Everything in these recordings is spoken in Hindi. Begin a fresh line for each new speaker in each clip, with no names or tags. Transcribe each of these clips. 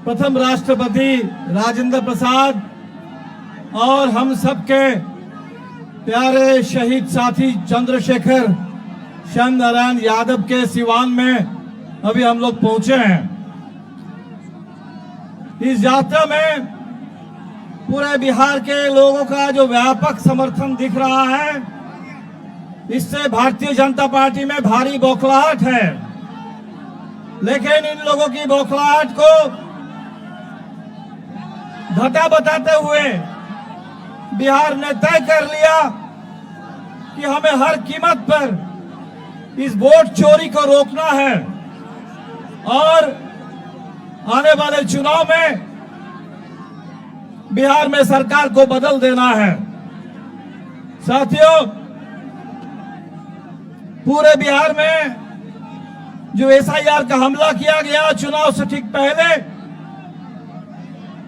प्रथम राष्ट्रपति राजेंद्र प्रसाद और हम सबके प्यारे शहीद साथी चंद्रशेखर श्याम नारायण यादव के सिवान में अभी हम लोग पहुंचे हैं। इस यात्रा में पूरे बिहार के लोगों का जो व्यापक समर्थन दिख रहा है, इससे भारतीय जनता पार्टी में भारी बौखलाहट है। लेकिन इन लोगों की बौखलाहट को घटा बताते हुए बिहार ने तय कर लिया कि हमें हर कीमत पर इस वोट चोरी को रोकना है और आने वाले चुनाव में बिहार में सरकार को बदल देना है। साथियों, पूरे बिहार में जो एसआईआर का हमला किया गया, चुनाव से ठीक पहले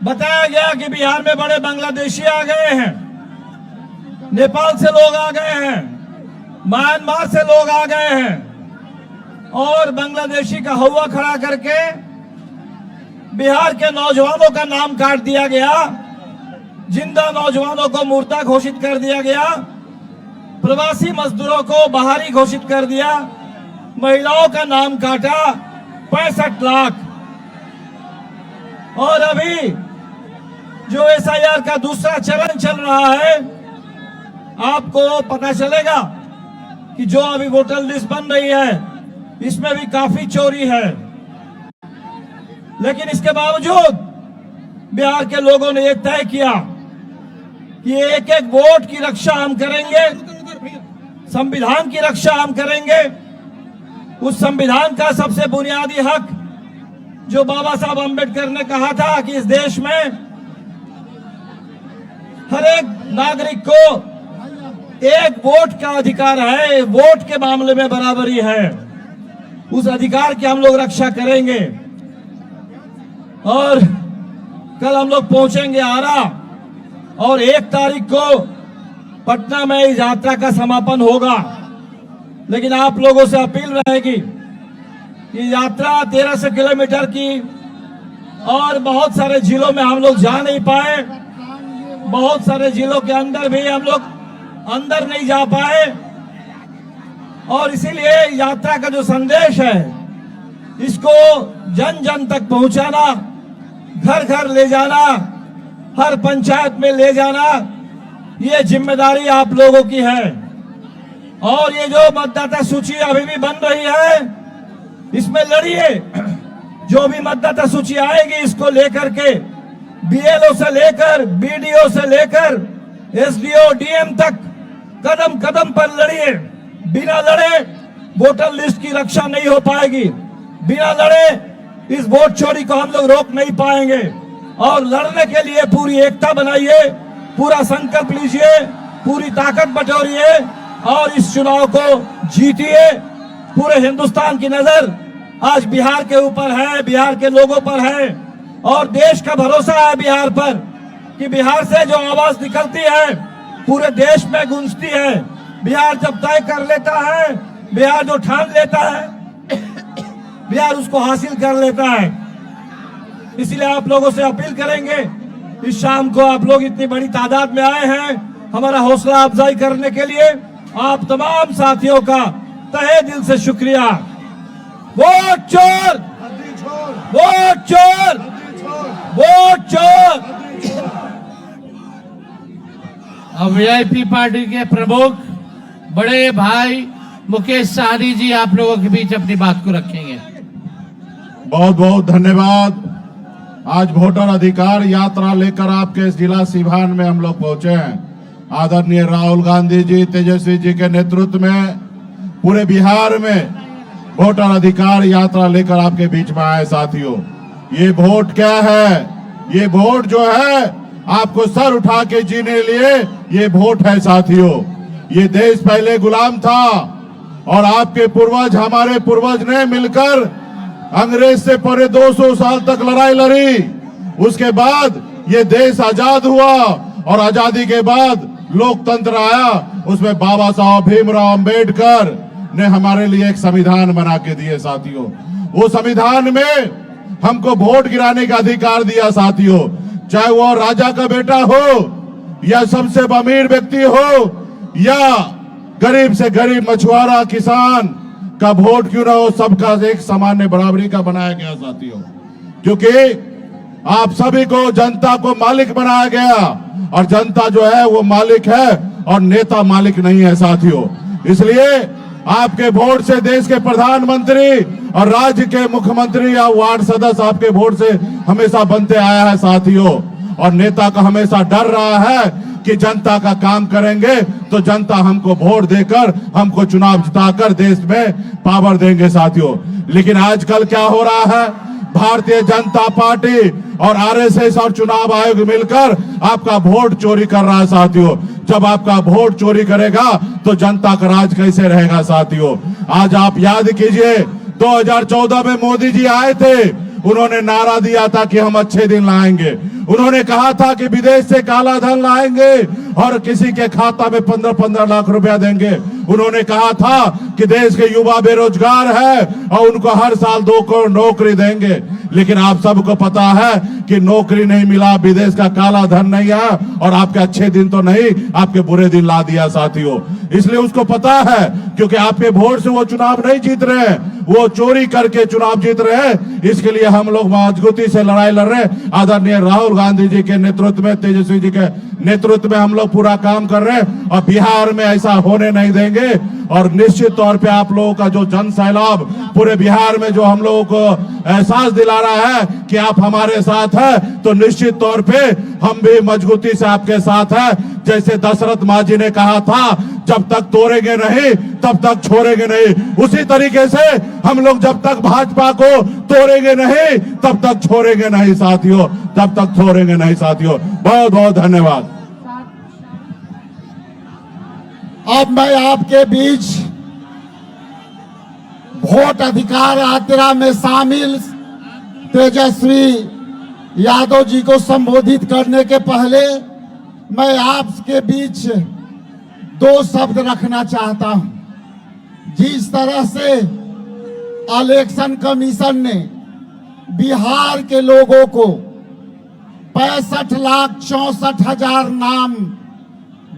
बताया गया कि बिहार में बड़े बांग्लादेशी आ गए हैं, नेपाल से लोग आ गए हैं, म्यांमार से लोग आ गए हैं और बांग्लादेशी का हवा खड़ा करके बिहार के नौजवानों का नाम काट दिया गया, जिंदा नौजवानों को मुर्दा घोषित कर दिया गया, प्रवासी मजदूरों को बाहरी घोषित कर दिया, महिलाओं का नाम काटा 65 लाख। और अभी जो एसआईआर का दूसरा चरण चल रहा है, आपको पता चलेगा कि जो अभी वोटर लिस्ट बन रही है, इसमें भी काफी चोरी है। लेकिन इसके बावजूद बिहार के लोगों ने यह तय किया कि एक एक वोट की रक्षा हम करेंगे, संविधान की रक्षा हम करेंगे। उस संविधान का सबसे बुनियादी हक जो बाबा साहब अम्बेडकर ने कहा था कि इस देश में हर एक नागरिक को एक वोट का अधिकार है, वोट के मामले में बराबरी है, उस अधिकार की हम लोग रक्षा करेंगे। और कल हम लोग पहुंचेंगे आरा और 1 तारीख को पटना में इस यात्रा का समापन होगा। लेकिन आप लोगों से अपील रहेगी कि यात्रा 1300 किलोमीटर की और बहुत सारे जिलों में हम लोग जा नहीं पाए, बहुत सारे जिलों के अंदर भी हम लोग अंदर नहीं जा पाए और इसीलिए यात्रा का जो संदेश है, इसको जन जन तक पहुंचाना, घर घर ले जाना, हर पंचायत में ले जाना, ये जिम्मेदारी आप लोगों की है। और ये जो मतदाता सूची अभी भी बन रही है, इसमें लड़िए। जो भी मतदाता सूची आएगी, इसको लेकर के बीएलओ से लेकर बीडीओ से लेकर एसडीओ डीएम तक कदम कदम पर लड़िए। बिना लड़े वोटर लिस्ट की रक्षा नहीं हो पाएगी, बिना लड़े इस वोट चोरी को हम लोग रोक नहीं पाएंगे। और लड़ने के लिए पूरी एकता बनाइए, पूरा संकल्प लीजिए, पूरी ताकत बटोरिए और इस चुनाव को जीतिए। पूरे हिंदुस्तान की नजर आज बिहार के ऊपर है, बिहार के लोगों पर है और देश का भरोसा है बिहार पर कि बिहार से जो आवाज निकलती है पूरे देश में गूंजती है। बिहार जब तय कर लेता है, बिहार जो ठान लेता है, बिहार उसको हासिल कर लेता है। इसलिए आप लोगों से अपील करेंगे, इस शाम को आप लोग इतनी बड़ी तादाद में आए हैं हमारा हौसला अफजाई करने के लिए। आप तमाम साथियों का तहे दिल से शुक्रिया। वोट चोर, वोट चोर, वोट चोर।
अब वीआईपी पार्टी के प्रमुख बड़े भाई मुकेश सहनी जी आप लोगों के बीच अपनी बात को रखेंगे।
बहुत बहुत धन्यवाद। आज वोटर अधिकार यात्रा लेकर आपके इस जिला सीवान में हम लोग पहुंचे हैं। आदरणीय राहुल गांधी जी, तेजस्वी जी के नेतृत्व में पूरे बिहार में वोटर अधिकार यात्रा लेकर आपके बीच में आए। साथियों, ये वोट क्या है? ये वोट जो है आपको सर उठा के जीने लिए ये वोट है। साथियों, ये देश पहले गुलाम था और आपके पूर्वज, हमारे पूर्वज ने मिलकर अंग्रेज से पूरे 200 साल तक लड़ाई लड़ी। उसके बाद ये देश आजाद हुआ और आजादी के बाद लोकतंत्र आया। उसमें बाबा साहब भीमराव अंबेडकर ने हमारे लिए एक संविधान बना के दिए। साथियों, वो संविधान में हमको वोट गिराने का अधिकार दिया साथियों। चाहे वो राजा का बेटा हो या सबसे अमीर व्यक्ति हो या गरीब से गरीब मछुआरा किसान का वोट क्यों ना हो, सबका एक सामान्य बराबरी का बनाया गया साथियों। क्योंकि आप सभी को, जनता को मालिक बनाया गया और जनता जो है वो मालिक है और नेता मालिक नहीं है साथियों। इसलिए आपके वोट से देश के प्रधानमंत्री और राज्य के मुख्यमंत्री या वार्ड सदस्य आपके वोट से हमेशा बनते आया है साथियों। और नेता का हमेशा डर रहा है कि जनता का काम करेंगे तो जनता हमको वोट देकर, हमको चुनाव जिताकर देश में पावर देंगे साथियों। लेकिन आजकल क्या हो रहा है, भारतीय जनता पार्टी और आरएसएस और चुनाव आयोग मिलकर आपका वोट चोरी कर रहा है साथियों। जब आपका वोट चोरी करेगा तो जनता का राज कैसे रहेगा साथियों। आज आप याद कीजिए 2014 में मोदी जी आए थे, उन्होंने नारा दिया था कि हम अच्छे दिन लाएंगे। उन्होंने कहा था कि विदेश से काला धन लाएंगे और किसी के खाता में 15-15 लाख रुपया देंगे। उन्होंने कहा था कि देश के युवा बेरोजगार है और उनको हर साल 2 करोड़ नौकरी देंगे। लेकिन आप सबको पता है कि नौकरी नहीं मिला, विदेश का काला धन नहीं आया और आपके अच्छे दिन तो नहीं, आपके बुरे दिन ला दिया साथियों। इसलिए उसको पता है, क्योंकि आपके वोट से वो चुनाव नहीं जीत रहे हैं, वो चोरी करके चुनाव जीत रहे हैं। इसके लिए हम लोग मजबूती से लड़ाई लड़ रहे हैं। आदरणीय राहुल गांधी जी के नेतृत्व में, तेजस्वी जी के नेतृत्व में हम लोग पूरा काम कर रहे हैं और बिहार में ऐसा होने नहीं देंगे। और निश्चित तौर पे आप लोगों का जो जन सैलाब पूरे बिहार में जो हम लोगों को एहसास दिला रहा है कि आप हमारे साथ हैं, तो निश्चित तौर पे हम भी मजबूती से आपके साथ हैं। जैसे दशरथ माँ जी ने कहा था, जब तक तोड़ेंगे नहीं तब तक छोड़ेंगे नहीं, उसी तरीके से हम लोग जब तक भाजपा को तोड़ेंगे नहीं तब तक छोड़ेंगे नहीं साथियों, तब तक छोड़ेंगे नहीं साथियों। बहुत बहुत धन्यवाद।
अब मैं आपके बीच वोट अधिकार यात्रा में शामिल तेजस्वी यादव जी को संबोधित करने के पहले मैं आपके बीच 2 शब्द रखना चाहता हूं। जिस तरह से इलेक्शन कमीशन ने बिहार के लोगों को 65,64,000 नाम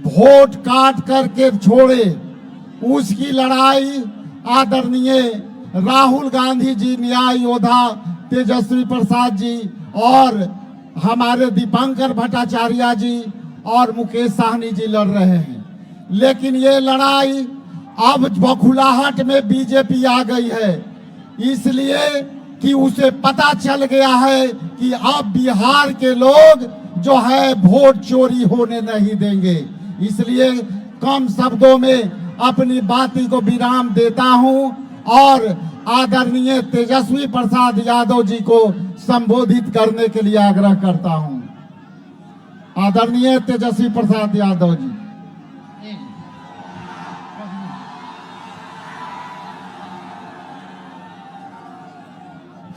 वोट काट करके छोड़े, उसकी लड़ाई आदरणीय राहुल गांधी जी, न्याय योद्धा तेजस्वी प्रसाद जी और हमारे दीपांकर भट्टाचार्य जी और मुकेश साहनी जी लड़ रहे हैं। लेकिन ये लड़ाई अब बखुलाहट में बीजेपी आ गई है, इसलिए कि उसे पता चल गया है कि अब बिहार के लोग जो है वोट चोरी होने नहीं देंगे। इसलिए कम शब्दों में अपनी बाती को विराम देता हूं और आदरणीय तेजस्वी प्रसाद यादव जी को संबोधित करने के लिए आग्रह करता हूं। आदरणीय तेजस्वी प्रसाद यादव जी।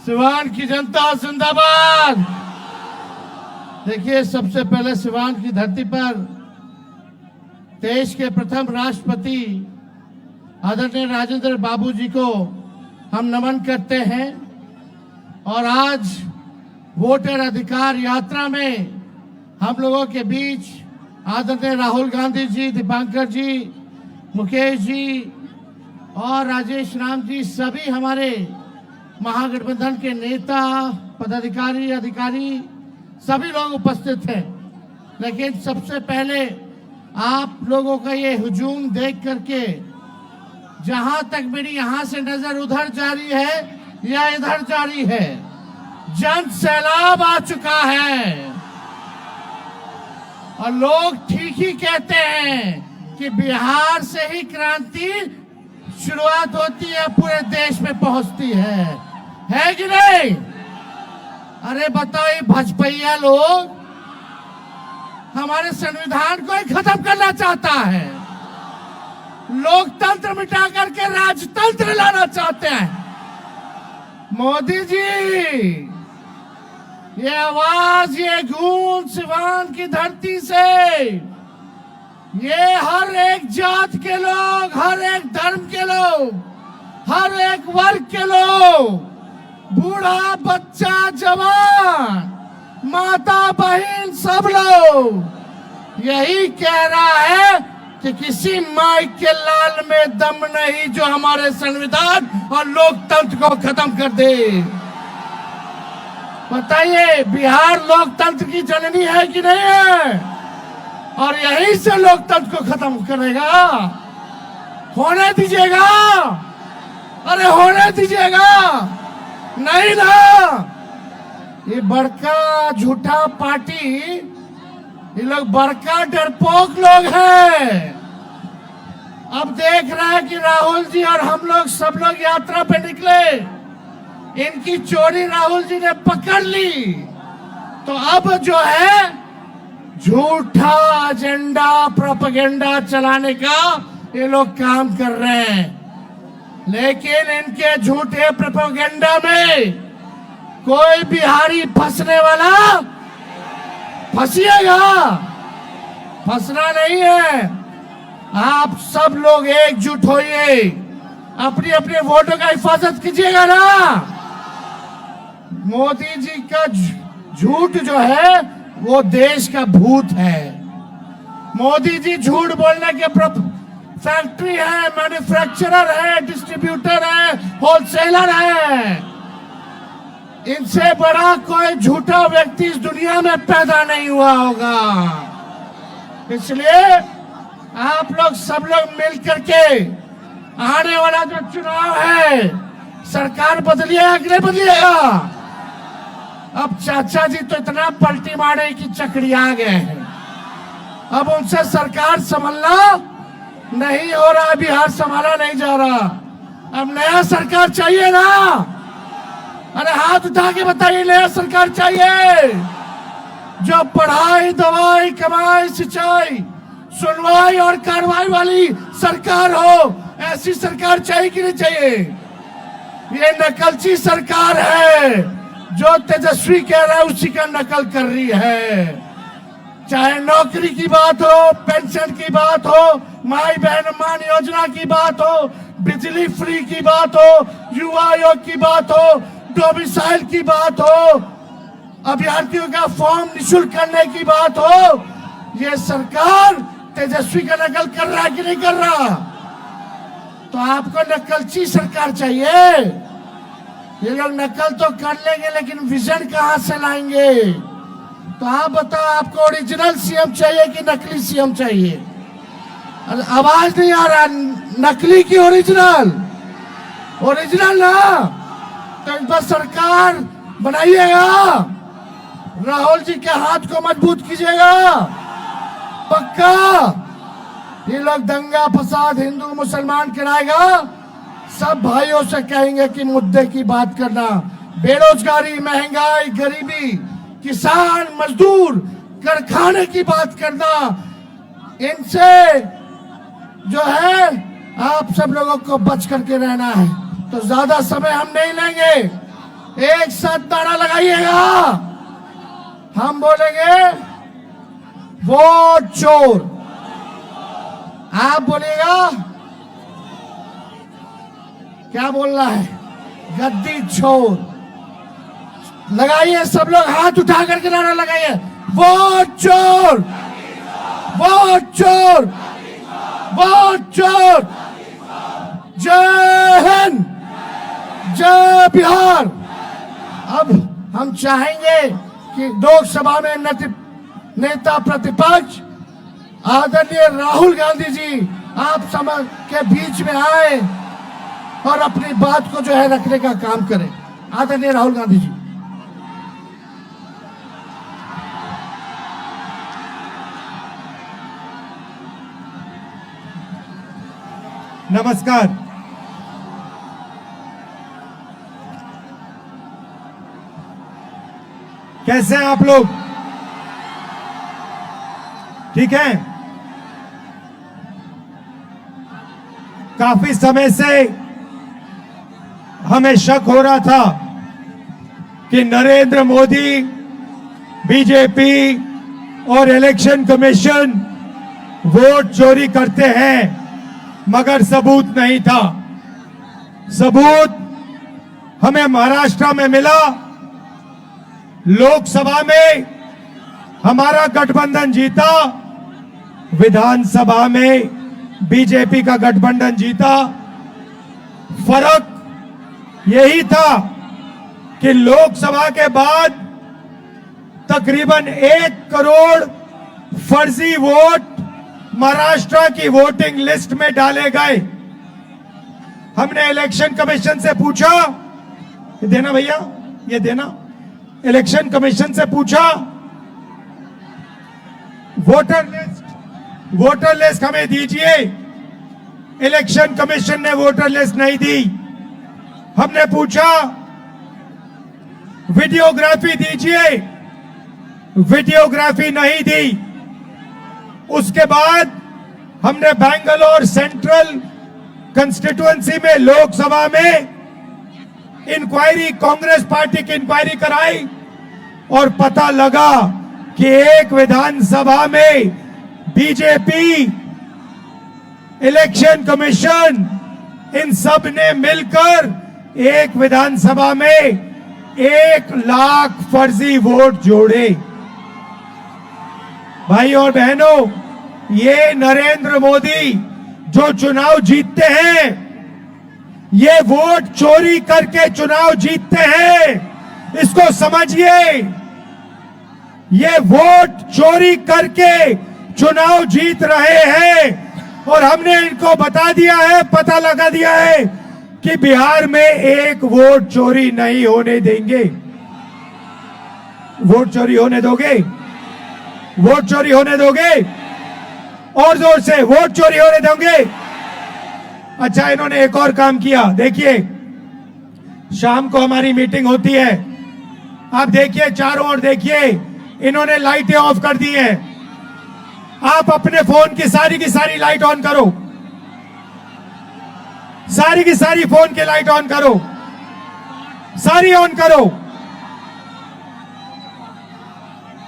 सिवान की जनता जिंदाबाद। देखिए, सबसे पहले सिवान की धरती पर देश के प्रथम राष्ट्रपति आदरणीय राजेंद्र बाबू जी को हम नमन करते हैं। और आज वोटर अधिकार यात्रा में हम लोगों के बीच आदरणीय राहुल गांधी जी, दीपांकर जी, मुकेश जी और राजेश राम जी, सभी हमारे महागठबंधन के नेता, पदाधिकारी, अधिकारी सभी लोग उपस्थित हैं। लेकिन सबसे पहले आप लोगों का ये हुजूम देख करके, जहां तक मेरी यहां से नजर उधर जारी है या इधर जारी है, जन सैलाब आ चुका है। और लोग ठीक ही कहते हैं कि बिहार से ही क्रांति शुरुआत होती है, पूरे देश में पहुंचती है कि नहीं? अरे बताओ, ये भजपैया लोग हमारे संविधान को ही खत्म करना चाहता है, लोकतंत्र मिटा करके राजतंत्र लाना चाहते हैं। मोदी जी, ये आवाज, ये गूंज सिवान की धरती से, ये हर एक जात के लोग, हर एक धर्म के लोग, हर एक वर्ग के लोग बूढ़ा बच्चा जवान माता बहन सब लोग यही कह रहा है कि किसी माइक के लाल में दम नहीं जो हमारे संविधान और लोकतंत्र को खत्म कर दे। बताइए, बिहार लोकतंत्र की जननी है कि नहीं है? और यहीं से लोकतंत्र को खत्म करेगा। होने दीजिएगा, अरे होने दीजिएगा नहीं ना। ये बड़का झूठा पार्टी, ये लोग बड़का डरपोक लोग हैं। अब देख रहा है कि राहुल जी और हम लोग सब लोग यात्रा पे निकले, इनकी चोरी राहुल जी ने पकड़ ली, तो अब जो है झूठा एजेंडा प्रोपेगेंडा चलाने का ये लोग काम कर रहे हैं। लेकिन इनके झूठे प्रोपेगेंडा में कोई बिहारी फंसने वाला फंसिएगा, फंसना नहीं है। आप सब लोग एकजुट होइए, अपनी अपने वोटों का हिफाजत कीजिएगा ना। मोदी जी का झूठ जो है वो देश का भूत है। मोदी जी झूठ बोलने के फैक्ट्री है, मैन्युफैक्चरर है, डिस्ट्रीब्यूटर है, होलसेलर है। इनसे बड़ा कोई झूठा व्यक्ति इस दुनिया में पैदा नहीं हुआ होगा। इसलिए आप लोग सब लोग मिल करके आने वाला जो चुनाव है, सरकार बदलिएगा कि नहीं बदलिएगा? अब चाचा जी तो इतना पलटी मारे कि चकरिया गए हैं। अब उनसे सरकार संभलना नहीं हो रहा, बिहार संभाला नहीं जा रहा। अब नया सरकार चाहिए ना? अरे हाथ उठा के बताइए, नया सरकार चाहिए जो पढ़ाई, दवाई, कमाई, सिंचाई, सुनवाई और कार्रवाई वाली सरकार हो। ऐसी सरकार चाहिए कि नहीं चाहिए? ये नकलची सरकार है, जो तेजस्वी कह रहा है उसी का नकल कर रही है। चाहे नौकरी की बात हो, पेंशन की बात हो, माई बहन मान योजना की बात हो, बिजली फ्री की बात हो, युवा आयोग की बात हो, डोमिसाइल की बात हो, अभ्यर्थियों का फॉर्म निःशुल्क करने की बात हो, ये सरकार तेजस्वी का नकल कर रहा है कि नहीं कर रहा? तो आपको नकलची सरकार चाहिए। ये लोग नकल तो कर लेंगे, लेकिन विजन कहां से लाएंगे? तो आप बताओ, आपको ओरिजिनल सीएम चाहिए कि नकली सीएम चाहिए? आवाज नहीं आ रहा, नकली की ओरिजिनल? ओरिजिनल ना। तो इस बार सरकार बनाइएगा, राहुल जी के हाथ को मजबूत कीजिएगा, पक्का। ये लोग दंगा फसाद हिंदू मुसलमान कराएगा। सब भाइयों से कहेंगे कि मुद्दे की बात करना, बेरोजगारी, महंगाई, गरीबी, किसान, मजदूर, कारखाने की बात करना। इनसे जो है आप सब लोगों को बच करके रहना है। तो ज्यादा समय हम नहीं लेंगे, एक साथ नारा लगाइएगा। हम बोलेंगे वोट चोर, आप बोलिएगा क्या बोलना है? गद्दी छोर। लगाइए सब लोग, हाथ उठा करके नारा लगाइए, वोट चोर, वोट चोर, वोट चोर। जय हिंद, जय बिहार। अब हम चाहेंगे कि लोकसभा में नेता प्रतिपक्ष आदरणीय राहुल गांधी जी आप सब के बीच में आए और अपनी बात को जो है रखने का काम करें। आदरणीय राहुल गांधी जी।
नमस्कार। कैसे हैं आप लोग? ठीक है। काफी समय से हमें शक हो रहा था कि नरेंद्र मोदी, बीजेपी और इलेक्शन कमीशन वोट चोरी करते हैं, मगर सबूत नहीं था। सबूत हमें महाराष्ट्र में मिला, लोकसभा में हमारा गठबंधन जीता, विधानसभा में बीजेपी का गठबंधन जीता। फर्क यही था कि लोकसभा के बाद तकरीबन 1 करोड़ फर्जी वोट महाराष्ट्र की वोटिंग लिस्ट में डाले गए। हमने इलेक्शन कमीशन से पूछा, ये देना भैया, ये देना, इलेक्शन कमीशन से पूछा वोटर लिस्ट हमें दीजिए। इलेक्शन कमीशन ने वोटर लिस्ट नहीं दी। हमने पूछा वीडियोग्राफी दीजिए, वीडियोग्राफी नहीं दी। उसके बाद हमने बैंगलोर सेंट्रल कंस्टिट्यूएंसी में लोकसभा में इंक्वायरी, कांग्रेस पार्टी की इंक्वायरी कराई और पता लगा कि एक विधानसभा में बीजेपी, इलेक्शन कमीशन, इन सब ने मिलकर एक विधानसभा में 1 लाख फर्जी वोट जोड़े। भाई और बहनों, ये नरेंद्र मोदी जो चुनाव जीतते हैं, ये वोट चोरी करके चुनाव जीतते हैं। इसको समझिए, ये वोट चोरी करके चुनाव जीत रहे हैं। और हमने इनको बता दिया है, पता लगा दिया है कि बिहार में 1 वोट चोरी नहीं होने देंगे। वोट चोरी होने दोगे? वोट चोरी होने दोगे? और जोर से, वोट चोरी होने दोगे? अच्छा, इन्होंने एक और काम किया। देखिए, शाम को हमारी मीटिंग होती है, आप देखिए चारों ओर देखिए, इन्होंने लाइटें ऑफ कर दी हैं। आप अपने फोन की सारी लाइट ऑन करो, सारी की सारी फोन की लाइट ऑन करो, सारी ऑन करो।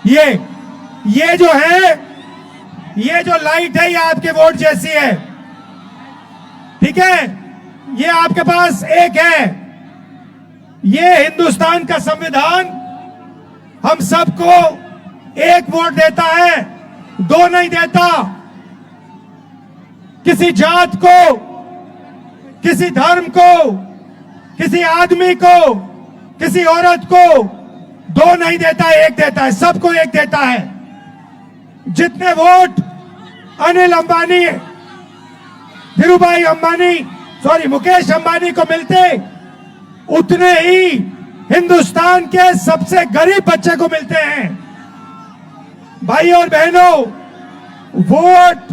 ये जो है, ये जो लाइट है, ये आपके वोट जैसी है, ठीक है? ये आपके पास एक है। ये हिंदुस्तान का संविधान हम सबको 1 वोट देता है, 2 नहीं देता। किसी जात को, किसी धर्म को, किसी आदमी को, किसी औरत को 2 नहीं देता, 1 देता है, सबको 1 देता है। जितने वोट अनिल अंबानी, धीरूभाई अंबानी, मुकेश अंबानी को मिलते, उतने ही हिंदुस्तान के सबसे गरीब बच्चे को मिलते हैं। भाई और बहनों, वोट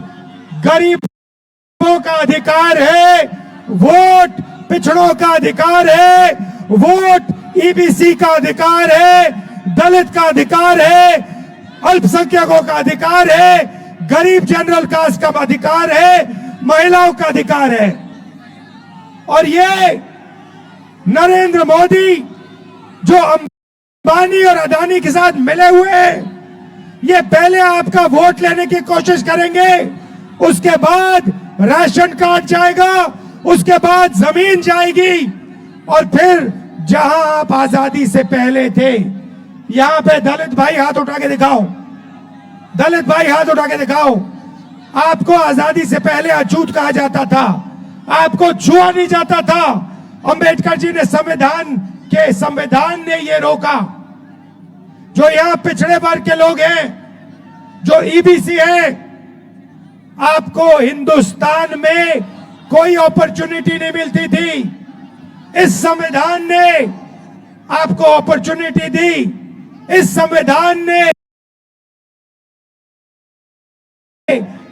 गरीबों का अधिकार है, वोट पिछड़ों का अधिकार है, वोट ईबीसी का अधिकार है, दलित का अधिकार है, अल्पसंख्यकों का अधिकार है, गरीब जनरल कास्ट का अधिकार है, महिलाओं का अधिकार है। और ये नरेंद्र मोदी जो अंबानी और अदानी के साथ मिले हुए हैं, ये पहले आपका वोट लेने की कोशिश करेंगे, उसके बाद राशन कार्ड जाएगा, उसके बाद जमीन जाएगी, और फिर जहां आप आजादी से पहले थे, यहां पे दलित भाई हाथ उठा के दिखाओ, दलित भाई हाथ उठा के दिखाओ। आपको आजादी से पहले अछूत कहा जाता था, आपको छुआ नहीं जाता था। अंबेडकर जी ने संविधान ने ये रोका। जो यहां पिछड़े वर्ग के लोग हैं, जो ईबीसी है, आपको हिंदुस्तान में कोई अपॉर्चुनिटी नहीं मिलती थी। इस संविधान ने आपको अपॉर्चुनिटी दी, इस संविधान ने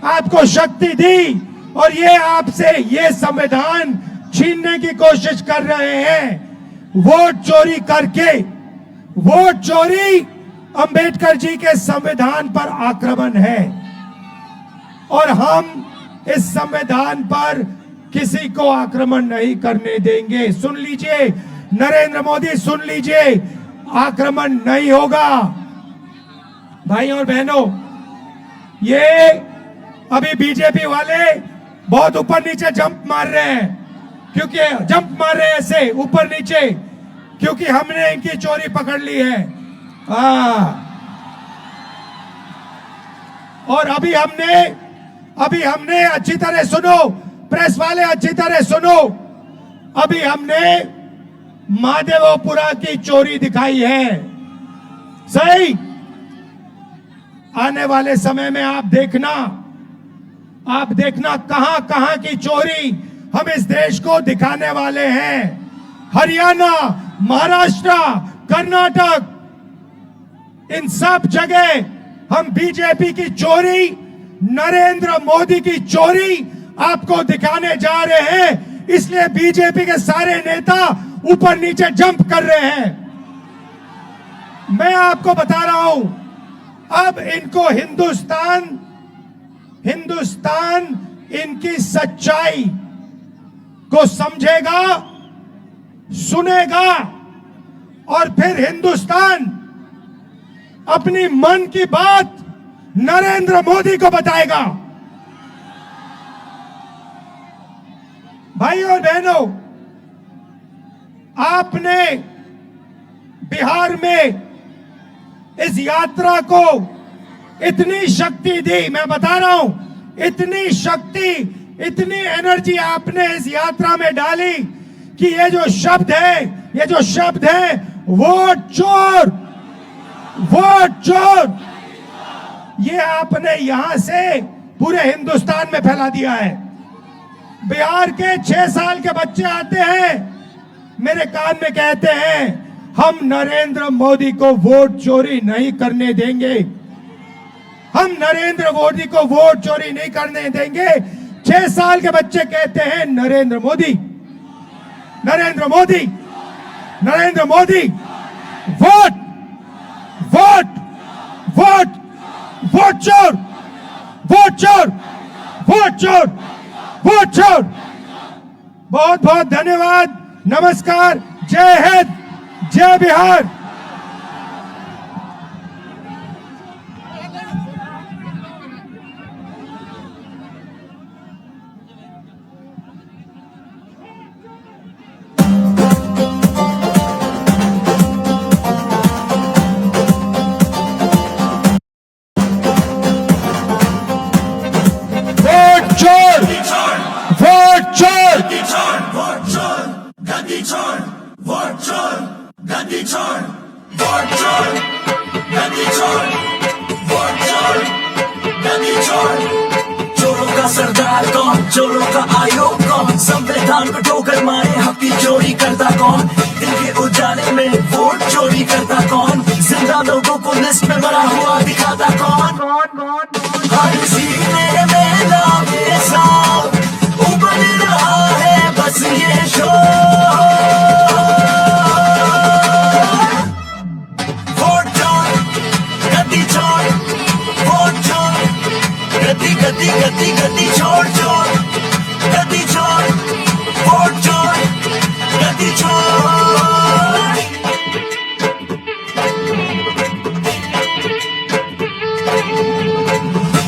आपको शक्ति दी, और ये आपसे ये संविधान छीनने की कोशिश कर रहे हैं वोट चोरी करके। वोट चोरी अंबेडकर जी के संविधान पर आक्रमण है, और हम इस संविधान पर किसी को आक्रमण नहीं करने देंगे। सुन लीजिए नरेंद्र मोदी, सुन लीजिए, आक्रमण नहीं होगा। भाई और बहनों, ये अभी बीजेपी वाले बहुत ऊपर नीचे जंप मार रहे हैं, क्योंकि जंप मार रहे हैं ऐसे ऊपर नीचे, क्योंकि हमने इनकी चोरी पकड़ ली है। हाँ, और अभी हमने अच्छी तरह सुनो, प्रेस वाले अच्छी तरह सुनो, अभी हमने महादेवपुरा की चोरी दिखाई है। सही, आने वाले समय में आप देखना कहां कहां की चोरी हम इस देश को दिखाने वाले हैं। हरियाणा, महाराष्ट्र, कर्नाटक, इन सब जगह हम बीजेपी की चोरी, नरेंद्र मोदी की चोरी आपको दिखाने जा रहे हैं। इसलिए बीजेपी के सारे नेता ऊपर नीचे जंप कर रहे हैं। मैं आपको बता रहा हूं, अब इनको हिंदुस्तान इनकी सच्चाई को समझेगा, सुनेगा, और फिर हिंदुस्तान अपनी मन की बात नरेंद्र मोदी को बताएगा। भाइयों और बहनों, आपने बिहार में इस यात्रा को इतनी शक्ति दी, मैं बता रहा हूं, इतनी शक्ति, इतनी एनर्जी आपने इस यात्रा में डाली कि ये जो शब्द है वोट चोर, वोट चोर, ये आपने यहां से पूरे हिंदुस्तान में फैला दिया है। बिहार के 6 साल के बच्चे आते हैं, मेरे कान में कहते हैं, हम नरेंद्र मोदी को वोट चोरी नहीं करने देंगे, हम नरेंद्र मोदी को वोट चोरी नहीं करने देंगे। 6 साल के बच्चे कहते हैं, Narendra Modi, Narendra Modi, Narendra Modi, vote, vote, vote, vote चोर, वोट चोर, वोट चोर, वोट चोर। बहुत बहुत धन्यवाद, नमस्कार, जय हिंद, जय बिहार।
चोरों का सरदार कौन, चोरों का आयोग कौन, संविधान को ठोकर मारे हक की चोरी करता कौन, दिल के उजाले में वोट चोरी करता कौन, जिंदा लोगों को लिस्ट में मरा हुआ दिखाता कौन, हर सीने में लावे साहब उबल रहा है बस ये शोर। वोट चोर, गद्दी चोर, वोट चोर, गद्दी गद्दी गद्दी गद्दी चोर चोर, गद्दी चोर, वोट चोर, गद्दी चोर।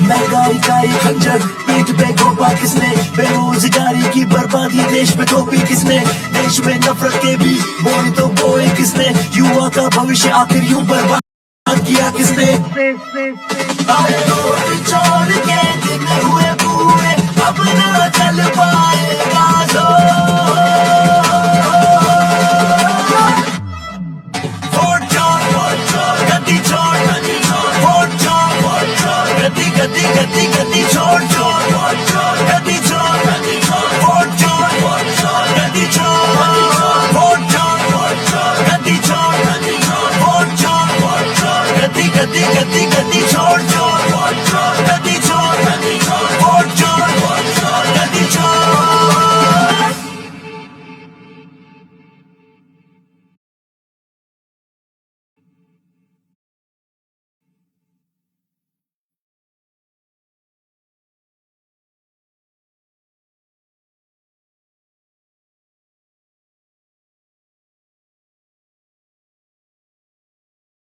महंगाई का एक खंजर पीठ पे घोंपा किसने, बेरोजगारी की बर्बादी देश में थोपी किसने, देश में नफरत के भी बोल तो बोए किसने, युवा का भविष्य आखिर यूं बर्बाद किया किसने। अरे वोट चोर के दिन हुए पूरे, अब न चल पाए